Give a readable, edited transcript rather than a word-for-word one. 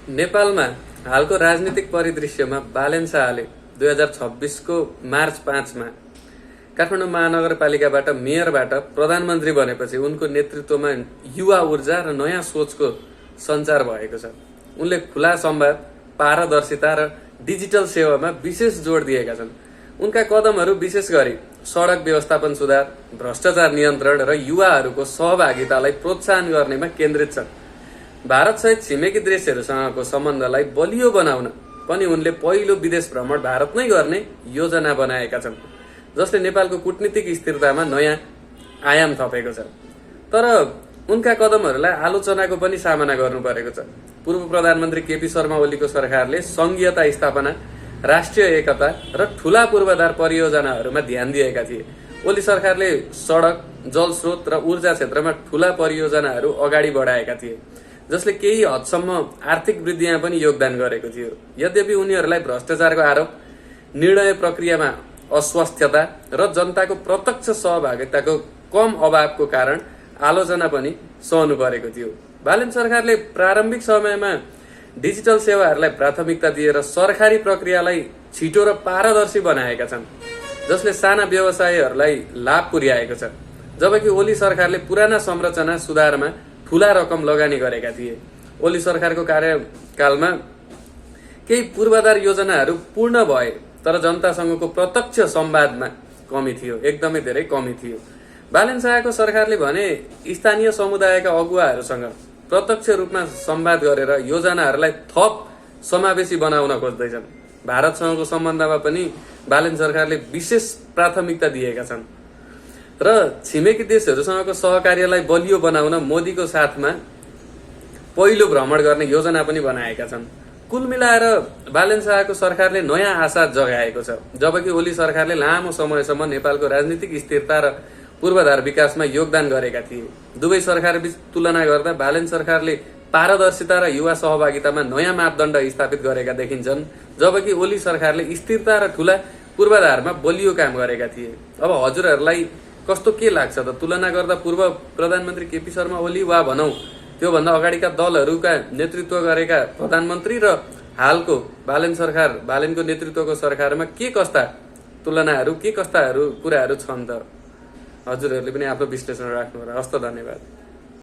नेपालमा हालको राजनीतिक परिदृश्यमा बालेन शाहले 2026 को मार्च 5 मा काठमाडौँ महानगरपालिकाबाट मेयरबाट प्रधानमन्त्री बनेपछि उनको नेतृत्वमा युवा ऊर्जा र नयाँ सोचको सञ्चार भएको छ। उनले खुला संवाद, पारदर्शिता र डिजिटल सेवामा विशेष जोड दिएका छन्। उनका कदमहरू विशेष गरी सडक व्यवस्थापन सुधार, भ्रष्टाचार नियन्त्रण र युवाहरूको सहभागितालाई प्रोत्साहन गर्नेमा केन्द्रित छन्। भारतसहित छिमेकी देशहरूसँगको सम्बन्धलाई बलियो बनाउन पनि उनले पहिलो विदेश भ्रमण भारत नै गर्ने योजना बनाएका छन्, जसले नेपालको कूटनीतिक स्थिरतामा नयाँ आयाम थपेको छ। तर उनका कदमहरूलाई आलोचनाको पनि सामना गर्नु परेको छ। पूर्व प्रधानमन्त्री केपी शर्मा ओलीको सरकारले संघीयता स्थापना, राष्ट्रिय एकता र ठूला पूर्वाधार परियोजनाहरूमा ध्यान दिएका थिए। ओली सरकारले सडक, जलस्रोत र ऊर्जा क्षेत्रमा ठूला परियोजनाहरू अगाडि बढाएका थिए, जसले केही हदसम्म आर्थिक वृद्धिमा पनि योगदान गरेको थियो। यद्यपि उनीहरूलाई भ्रष्टाचारको आरोप, निर्णय प्रक्रियामा अस्वस्थता र जनताको प्रत्यक्ष सहभागिताको कम अभावको कारण आलोचना पनि सहनु परेको थियो। बालेन सरकारले प्रारम्भिक समयमा डिजिटल सेवाहरूलाई प्राथमिकता दिएर सरकारी प्रक्रियालाई छिटो र पारदर्शी बनाएका छन्, जसले साना व्यवसायीहरूलाई लाभ पुर्याएको छ। जबकि ओली सरकारले पुराना संरचना सुधारमा ठूला रकम लगानी गरेका थिए। ओली सरकारको कार्यकालमा केही पूर्वाधार योजनाहरू पूर्ण भए, तर जनतासँगको प्रत्यक्ष संवादमा कमी थियो, एकदमै धेरै कमी थियो। बालेन शाहको सरकारले भने स्थानीय समुदायका अगुवाहरूसँग प्रत्यक्ष रूपमा संवाद गरेर योजनाहरूलाई थप समावेशी बनाउन खोज्दैछन्। भारतसँगको सम्बन्धमा पनि बालेन सरकारले विशेष प्राथमिकता दिएका छन् र छिमेकी देशहरूसँगको सहकार्यलाई बलियो बनाउन मोदीको साथमा पहिलो भ्रमण गर्ने योजना पनि बनाएका छन्। कुल मिलाएर बालेन शाहको सरकारले नयाँ आशा जगाएको छ, जबकि ओली सरकारले लामो समयसम्म नेपालको राजनीतिक स्थिरता र पूर्वाधार विकासमा योगदान गरेका थिए। दुवै सरकारबीच तुलना गर्दा बालेन सरकारले पारदर्शिता र युवा सहभागितामा नयाँ मापदण्ड स्थापित गरेका देखिन्छन्, जबकि ओली सरकारले स्थिरता र ठूला पूर्वाधारमा बलियो काम गरेका थिए। अब हजुरहरूलाई कस्तो के लाग्छ त? तुलना गर्दा पूर्व प्रधानमन्त्री केपी शर्मा ओली वा भनौं त्योभन्दा अगाडिका दलहरूका नेतृत्व गरेका प्रधानमन्त्री र हालको बालेन सरकार, बालेनको नेतृत्वको सरकारमा के कस्ता तुलनाहरू, के कस्ताहरू कुराहरू छन् त? हजुरहरूले पनि आफ्नो विश्लेषण राख्नु होला। हस्त, धन्यवाद।